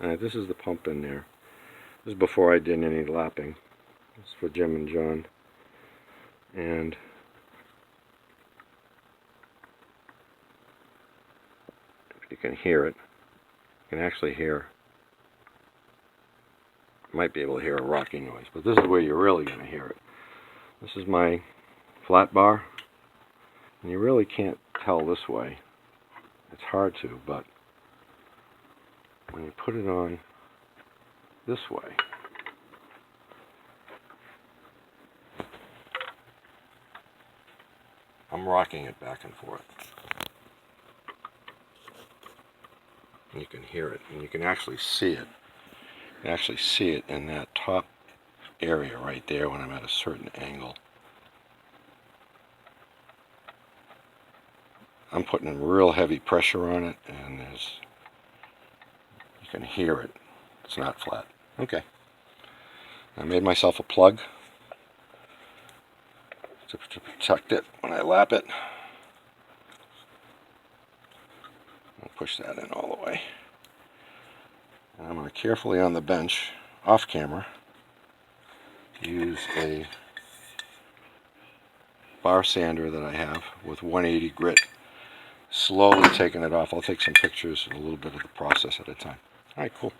This is the pump in there. This is before I did any lapping. This is for Jim and John. And if you can hear it, you can actually hear, might be able to hear a rocking noise, but this is where you're really going to hear it. This is my flat bar, and you really can't tell this way. It's hard to, but when you put it on this way, I'm rocking it back and forth. And you can hear it, and you can actually see it. You can actually see it in that top area right there when I'm at a certain angle. I'm putting real heavy pressure on it, and you can hear it. It's not flat. Okay. I made myself a plug to protect it when I lap it. I'll push that in all the way. And I'm going to carefully on the bench, off camera, use a bar sander that I have with 180 grit. Slowly taking it off. I'll take some pictures, a little bit of the process at a time. Alright, cool.